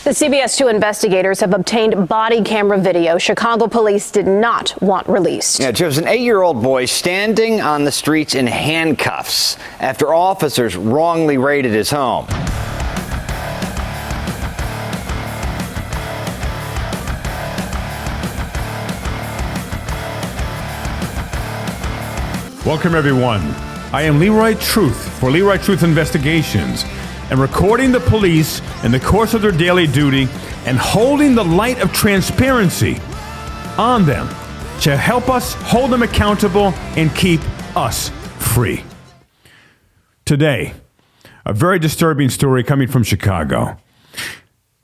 The CBS 2 investigators have obtained body camera video Chicago police did not want released. Yeah, it shows an 8-year-old boy standing on the streets in handcuffs after officers wrongly raided his home. Welcome, everyone. I am Leroy Truth for Leroy Truth Investigations, and recording the police in the course of their daily duty and holding the light of transparency on them to help us hold them accountable and keep us free. Today, a very disturbing story coming from Chicago.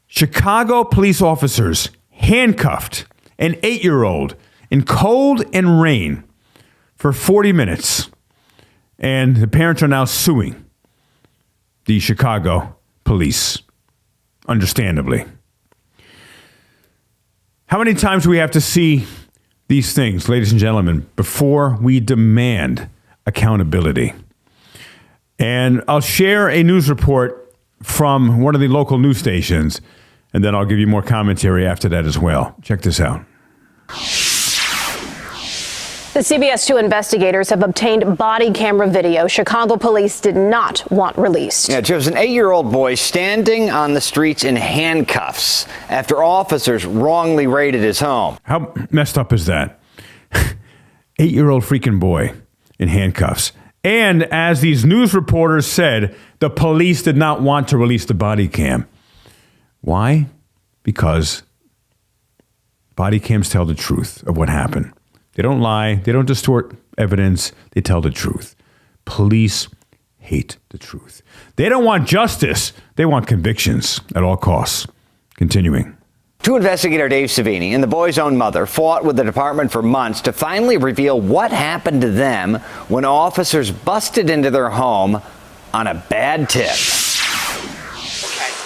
Chicago police officers handcuffed an 8-year-old in cold and rain for 40 minutes, and the parents are now suing the Chicago police, understandably. How many times do we have to see these things, ladies and gentlemen, before we demand accountability? And I'll share a news report from one of the local news stations, and then I'll give you more commentary after that as well. Check this out. The CBS 2 investigators have obtained body camera video Chicago police did not want released. Yeah, it shows an 8-year-old boy standing on the streets in handcuffs after officers wrongly raided his home. How messed up is that? 8-year-old freaking boy in handcuffs. And as these news reporters said, the police did not want to release the body cam. Why? Because body cams tell the truth of what happened. They don't lie. They don't distort evidence. They tell the truth. Police hate the truth. They don't want justice. They want convictions at all costs. Continuing. Two investigator Dave Savini and the boy's own mother fought with the department for months to finally reveal what happened to them when officers busted into their home on a bad tip.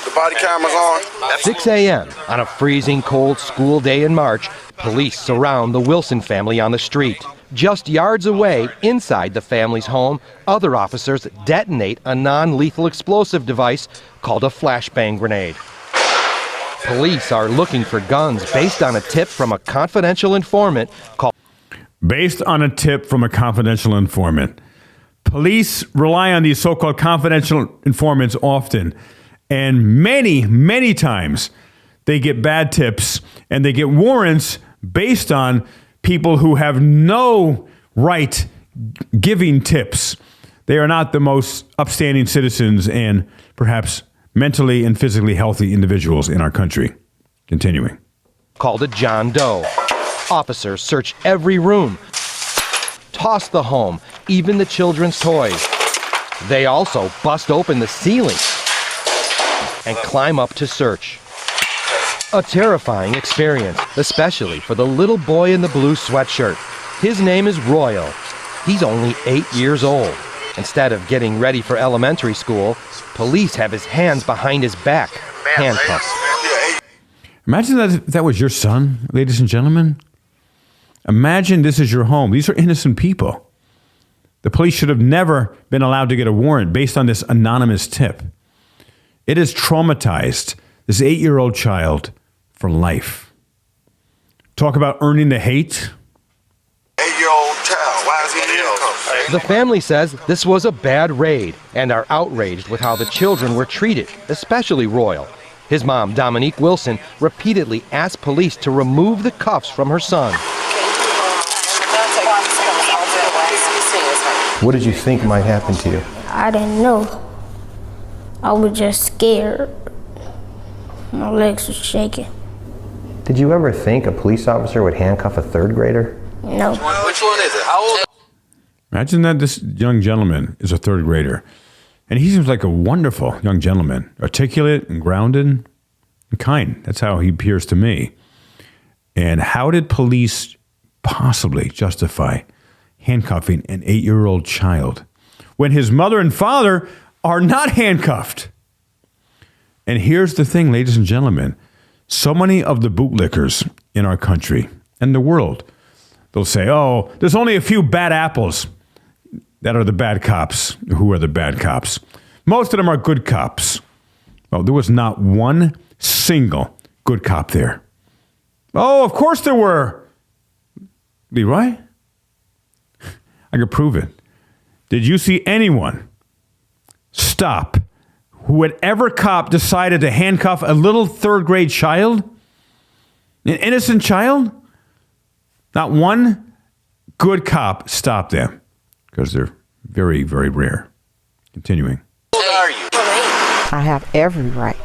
The body camera's on. 6 a.m. on a freezing cold school day in March, police surround the Wilson family on the street. Just yards away, inside the family's home, other officers detonate a non-lethal explosive device called a flashbang grenade. Police are looking for guns based on a tip from a confidential informant called... Based on a tip from a confidential informant. Police rely on these so-called confidential informants often, and many times they get bad tips and they get warrants based on people who have no right giving tips. They are not the most upstanding citizens and perhaps mentally and physically healthy individuals in our country. Continuing. Called a John Doe. Officers search every room, toss the home, even the children's toys. They also bust open the ceiling and climb up to search. A terrifying experience, especially for the little boy in the blue sweatshirt. His name is Royal. He's only 8 years old. Instead of getting ready for elementary school, police have his hands behind his back, handcuffed. Imagine that was your son, ladies and gentlemen. Imagine this is your home. These are innocent people. The police should have never been allowed to get a warrant based on this anonymous tip. It has traumatized this 8-year-old child for life. Talk about earning the hate. 8-year-old child. Why is he handcuffed? The family says this was a bad raid and are outraged with how the children were treated, especially Royal. His mom, Domonique Wilson, repeatedly asked police to remove the cuffs from her son. What did you think might happen to you? I didn't know. I was just scared. My legs were shaking. Did you ever think a police officer would handcuff a third grader? No. Which one is it? How old? Imagine that this young gentleman is a third grader. And he seems like a wonderful young gentleman, articulate and grounded and kind. That's how he appears to me. And how did police possibly justify handcuffing an 8-year-old child when his mother and father are not handcuffed? And here's the thing, ladies and gentlemen. So many of the bootlickers in our country and the world, they'll say, oh, there's only a few bad apples that are the bad cops. Who are the bad cops? Most of them are good cops. Well, there was not one single good cop there. Oh, of course there were. Leroy? I could prove it. Did you see anyone stop whoever cop decided to handcuff a little third-grade child? An innocent child? Not one good cop stopped them because they're very, very rare. Continuing. Who are you? I have every right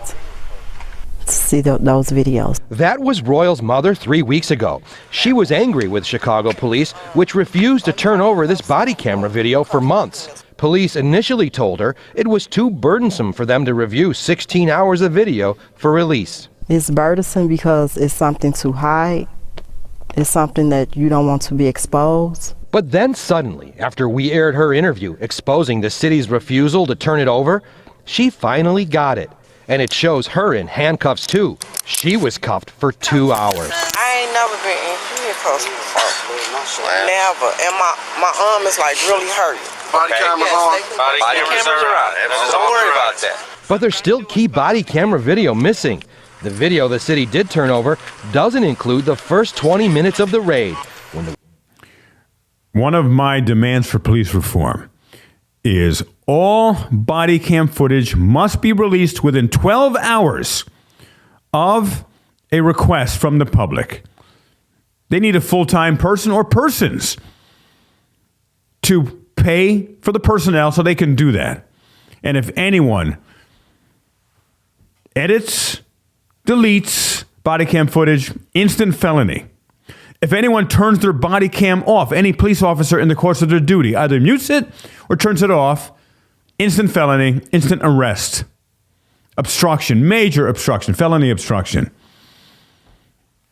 to see those videos. That was Royal's mother 3 weeks ago. She was angry with Chicago police, which refused to turn over this body camera video for months. Police initially told her it was too burdensome for them to review 16 hours of video for release. It's burdensome because it's something to hide. It's something that you don't want to be exposed. But then suddenly, after we aired her interview exposing the city's refusal to turn it over, she finally got it. And it shows her in handcuffs too. She was cuffed for 2 hours. I ain't never been in handcuffs before. Never. And my arm is like really hurting. Body cameras on. Body cameras are on. Don't worry about that. But there's still key body camera video missing. The video the city did turn over doesn't include the first 20 minutes of the raid. One of my demands for police reform is all body cam footage must be released within 12 hours of a request from the public. They need a full-time person or persons to pay for the personnel so they can do that. And if anyone edits, deletes body cam footage, instant felony. If anyone turns their body cam off, any police officer in the course of their duty either mutes it or turns it off, instant felony, instant arrest. Obstruction, major obstruction, felony obstruction.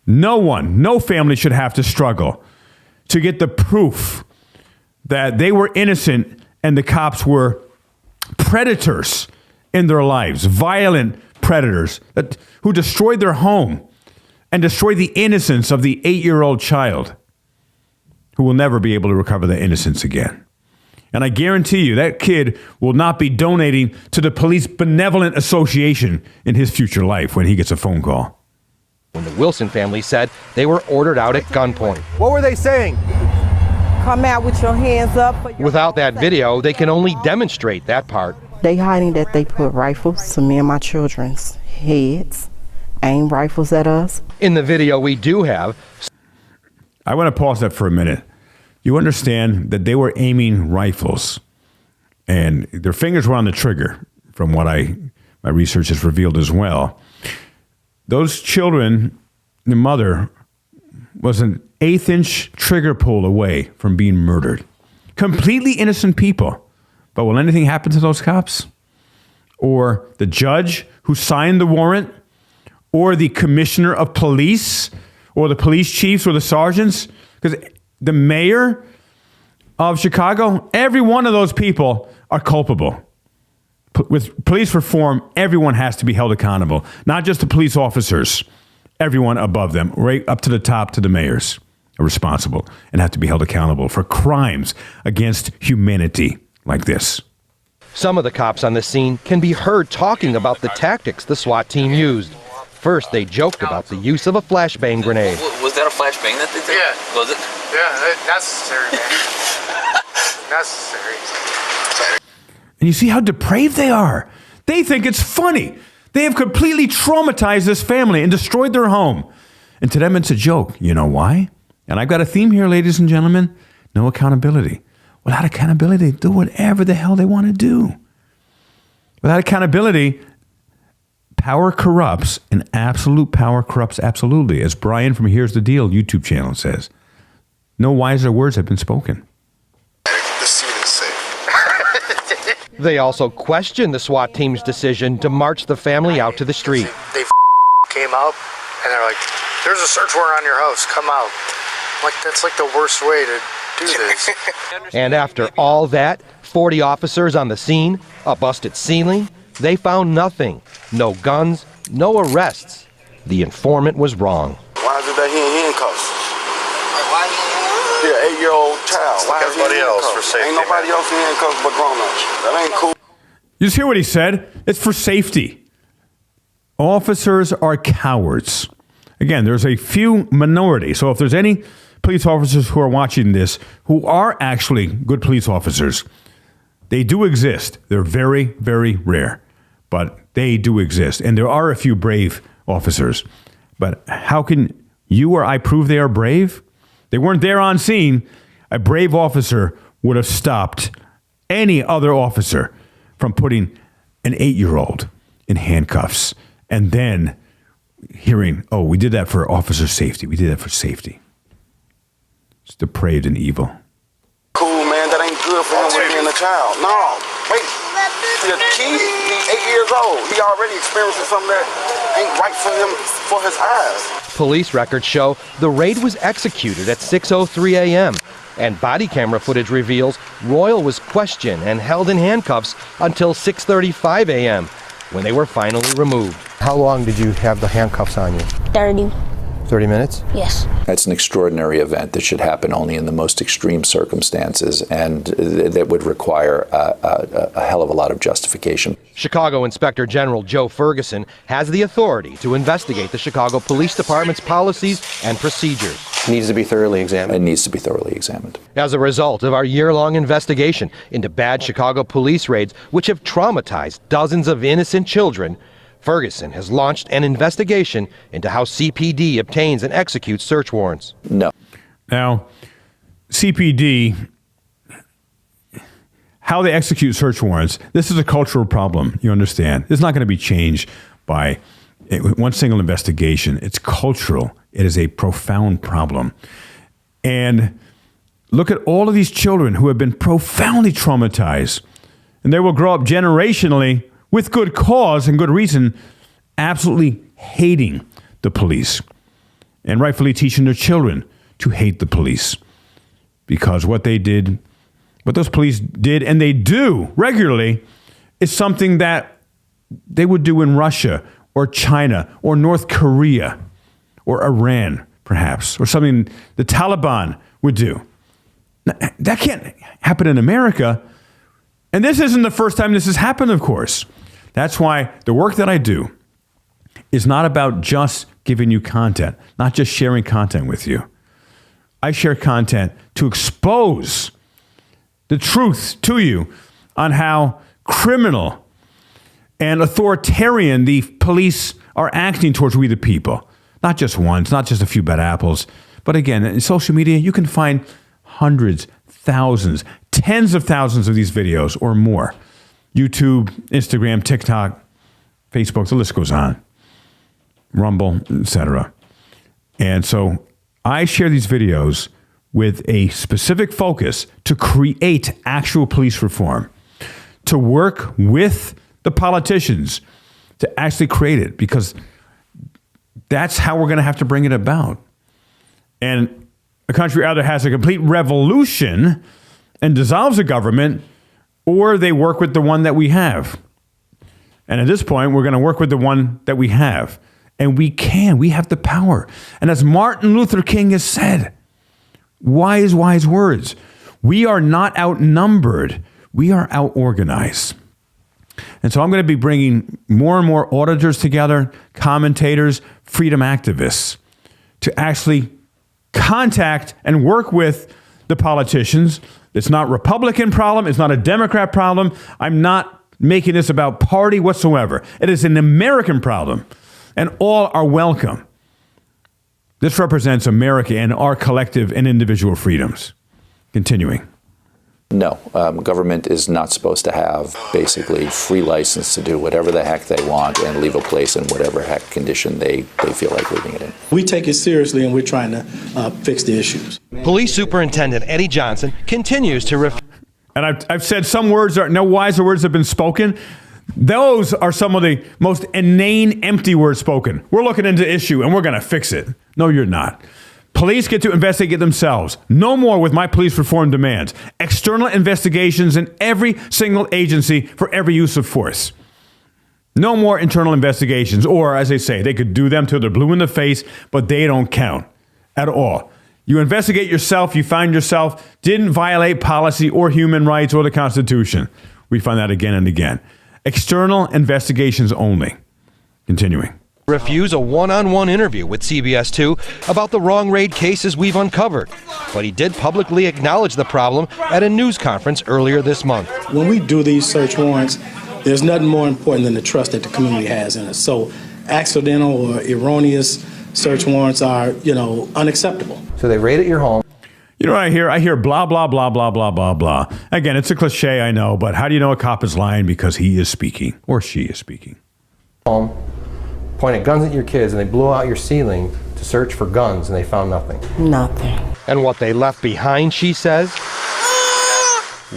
No family should have to struggle to get the proof that they were innocent and the cops were predators in their lives, violent predators who destroyed their home and destroyed the innocence of the 8-year-old child who will never be able to recover their innocence again. And I guarantee you that kid will not be donating to the Police Benevolent Association in his future life when he gets a phone call. When the Wilson family said they were ordered out at gunpoint. What were they saying? Come out with your hands up. Without that video, they can only demonstrate that part. They hiding that they put rifles to me and my children's heads, aim rifles at us. In the video we do have. I want to pause that for a minute. You understand that they were aiming rifles and their fingers were on the trigger from what my research has revealed as well. Those children, the mother was an 1/8-inch trigger pull away from being murdered. Completely innocent people. But will anything happen to those cops? Or the judge who signed the warrant? Or the commissioner of police? Or the police chiefs or the sergeants? Because the mayor of Chicago, every one of those people are culpable. With police reform, everyone has to be held accountable. Not just the police officers. Everyone above them, right up to the top, to the mayors, are responsible and have to be held accountable for crimes against humanity like this. Some of the cops on the scene can be heard talking about the tactics the SWAT team used. First, they joked about the use of a flashbang grenade. Was that a flashbang that they did? Yeah. Was it? Yeah, necessary, man. Necessary. And you see how depraved they are. They think it's funny. They have completely traumatized this family and destroyed their home. And to them, it's a joke. You know why? And I've got a theme here, ladies and gentlemen. No accountability. Without accountability, they do whatever the hell they want to do. Without accountability, power corrupts, and absolute power corrupts absolutely. As Brian from Here's the Deal YouTube channel says, no wiser words have been spoken. The scene is safe. They also questioned the SWAT team's decision to march the family out to the street. They came out and they're like, "There's a search warrant on your house. Come out." I'm like, that's like the worst way to do this. And after all that, 40 officers on the scene, a busted ceiling, they found nothing. No guns, no arrests. The informant was wrong. Why is it that he in handcuffs? Yeah, 8-year-old child. Why is he in handcuffs? Ain't nobody else in handcuffs but grown-ups. That ain't cool. You just hear what he said? It's for safety. Officers are cowards. Again, there's a few minority. So if there's any police officers who are watching this who are actually good police officers, they do exist. They're very, very rare, but they do exist. And there are a few brave officers. But how can you or I prove they are brave? They weren't there on scene. A brave officer would have stopped any other officer from putting an 8-year-old in handcuffs and then hearing, oh, we did that for officer safety. We did that for safety. It's depraved and evil. Cool, man. That ain't good for him with being a child. No, wait. The kid, he's 8 years old. He already experiencing something that ain't right for him, for his eyes. Police records show the raid was executed at 6:03 a.m. and body camera footage reveals Royal was questioned and held in handcuffs until 6:35 a.m. when they were finally removed. How long did you have the handcuffs on you? 30 minutes? Yes. That's an extraordinary event that should happen only in the most extreme circumstances, and that would require a hell of a lot of justification. Chicago Inspector General Joe Ferguson has the authority to investigate the Chicago Police Department's policies and procedures. It needs to be thoroughly examined. It needs to be thoroughly examined. As a result of our year-long investigation into bad Chicago police raids, which have traumatized dozens of innocent children, Ferguson has launched an investigation into how CPD obtains and executes search warrants. No. Now, CPD, how they execute search warrants, this is a cultural problem, you understand. It's not going to be changed by one single investigation. It's cultural. It is a profound problem. And look at all of these children who have been profoundly traumatized, and they will grow up generationally with good cause and good reason, absolutely hating the police and rightfully teaching their children to hate the police because what those police did, and they do regularly, is something that they would do in Russia or China or North Korea or Iran, perhaps, or something the Taliban would do. That can't happen in America. And this isn't the first time this has happened, of course. That's why the work that I do is not about just giving you content, not just sharing content with you. I share content to expose the truth to you on how criminal and authoritarian the police are acting towards we the people. Not just once, not just a few bad apples. But again, in social media, you can find hundreds, thousands, tens of thousands of these videos or more. YouTube, Instagram, TikTok, Facebook, the list goes on. Rumble, etc. And so I share these videos with a specific focus to create actual police reform, to work with the politicians to actually create it, because that's how we're going to have to bring it about. And a country either has a complete revolution and dissolves a government, or they work with the one that we have. And at this point, we're going to work with the one that we have. And we have the power. And as Martin Luther King has said, wise words, we are not outnumbered, we are outorganized. And so I'm going to be bringing more and more auditors together, commentators, freedom activists, to actually contact and work with the politicians. It's not a Republican problem. It's not a Democrat problem. I'm not making this about party whatsoever. It is an American problem, and all are welcome. This represents America and our collective and individual freedoms. Continuing. No, government is not supposed to have basically free license to do whatever the heck they want and leave a place in whatever heck condition they feel like leaving it in. We take it seriously, and we're trying to fix the issues. Police Superintendent Eddie Johnson continues to and I've said some words, no wiser words have been spoken. Those are some of the most inane, empty words spoken. We're looking into the issue and we're going to fix it. No, you're not. Police get to investigate themselves. No more with my police reform demands. External investigations in every single agency for every use of force. No more internal investigations, or as they say, they could do them till they're blue in the face, but they don't count at all. You investigate yourself, you find yourself didn't violate policy or human rights or the Constitution. We find that again and again. External investigations only. Continuing. Refuse a one-on-one interview with CBS 2 about the wrong raid cases we've uncovered. But he did publicly acknowledge the problem at a news conference earlier this month. When we do these search warrants, there's nothing more important than the trust that the community has in us. So accidental or erroneous search warrants are, unacceptable. So they raided your home. You know what I hear? I hear blah, blah, blah, blah, blah, blah, blah. Again, it's a cliche, I know, but how do you know a cop is lying? Because he is speaking, or she is speaking. Home, pointed guns at your kids, and they blew out your ceiling to search for guns, and they found nothing. Nothing. And what they left behind, she says,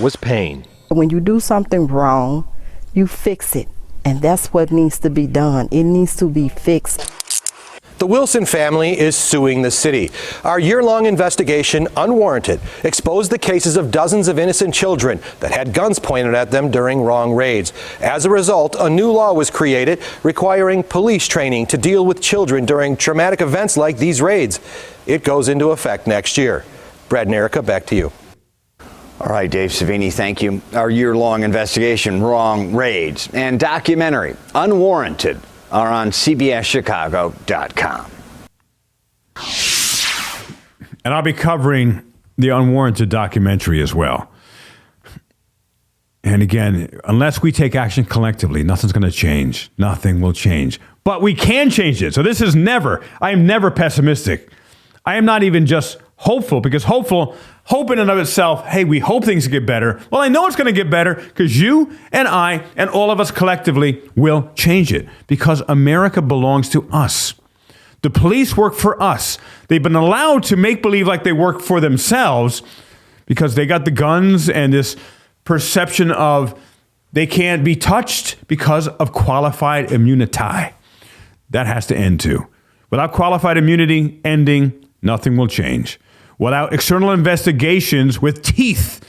was pain. When you do something wrong, you fix it. And that's what needs to be done. It needs to be fixed. The Wilson family is suing the city. Our year-long investigation, Unwarranted, exposed the cases of dozens of innocent children that had guns pointed at them during wrong raids. As a result, a new law was created requiring police training to deal with children during traumatic events like these raids. It goes into effect next year. Brad and Erica, back to you. All right, Dave Savini, thank you. Our year-long investigation, Wrong Raids, and documentary, Unwarranted, are on CBSChicago.com. And I'll be covering the Unwarranted documentary as well. And again, unless we take action collectively, nothing's going to change. Nothing will change. But we can change it. So this is I am never pessimistic. I am not even just hopeful, because hope in and of itself, hey, we hope things get better. Well, I know it's going to get better because you and I and all of us collectively will change it, because America belongs to us. The police work for us. They've been allowed to make believe like they work for themselves because they got the guns and this perception of they can't be touched because of qualified immunity. That has to end too. Without qualified immunity ending, nothing will change. Without external investigations with teeth,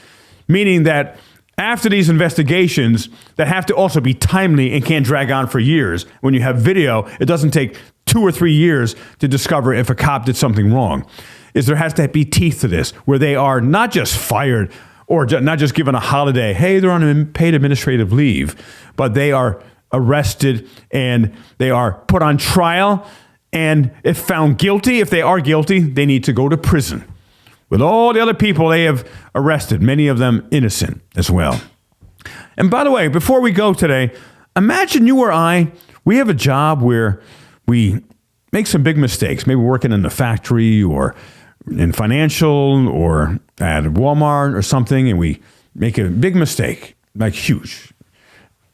meaning that after these investigations that have to also be timely and can't drag on for years. When you have video, it doesn't take 2 or 3 years to discover if a cop did something wrong. There has to be teeth to this, where they are not just fired or not just given a holiday. Hey, they're on paid administrative leave, but they are arrested and they are put on trial. And if found guilty, if they are guilty, they need to go to prison with all the other people they have arrested, many of them innocent as well. And by the way, before we go today, imagine you or I, we have a job where we make some big mistakes, maybe working in the factory or in financial or at Walmart or something, and we make a big mistake, like huge.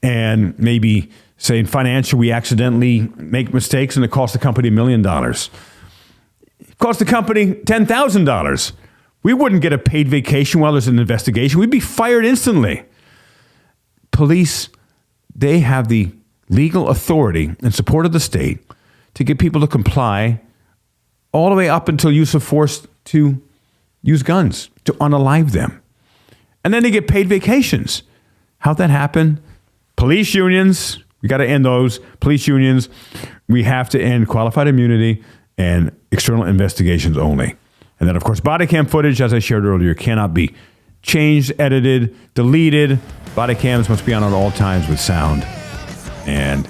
And maybe, say in financial, we accidentally make mistakes and it costs the company $1 million. It costs the company $10,000. We wouldn't get a paid vacation while there's an investigation. We'd be fired instantly. Police, they have the legal authority and support of the state to get people to comply all the way up until use of force to use guns, to unalive them. And then they get paid vacations. How'd that happen? Police unions, we got to end those. Police unions, we have to end qualified immunity and external investigations only. And then, of course, body cam footage, as I shared earlier, cannot be changed, edited, deleted. Body cams must be on at all times with sound. And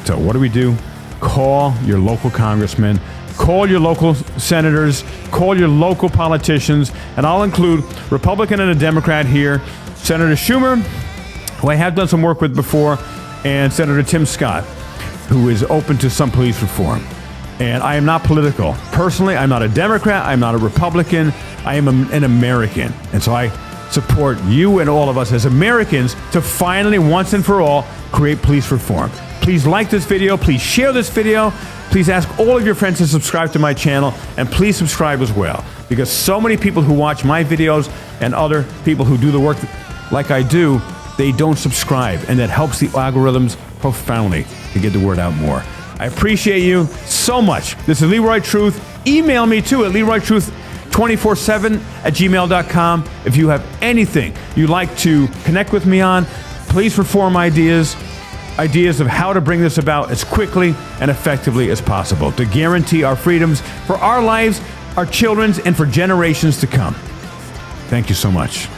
so what do? Call your local congressman, call your local senators, call your local politicians, and I'll include Republican and a Democrat here, Senator Schumer, who I have done some work with before, and Senator Tim Scott, who is open to some police reform. And I am not political. Personally, I'm not a Democrat. I'm not a Republican. I am an American. And so I support you and all of us as Americans to finally, once and for all, create police reform. Please like this video. Please share this video. Please ask all of your friends to subscribe to my channel. And please subscribe as well, because so many people who watch my videos and other people who do the work like I do, they don't subscribe. And that helps the algorithms profoundly to get the word out more. I appreciate you so much. This is Leroy Truth. Email me too at LeroyTruth247@gmail.com. If you have anything you'd like to connect with me on, police reform ideas of how to bring this about as quickly and effectively as possible to guarantee our freedoms for our lives, our children's, and for generations to come. Thank you so much.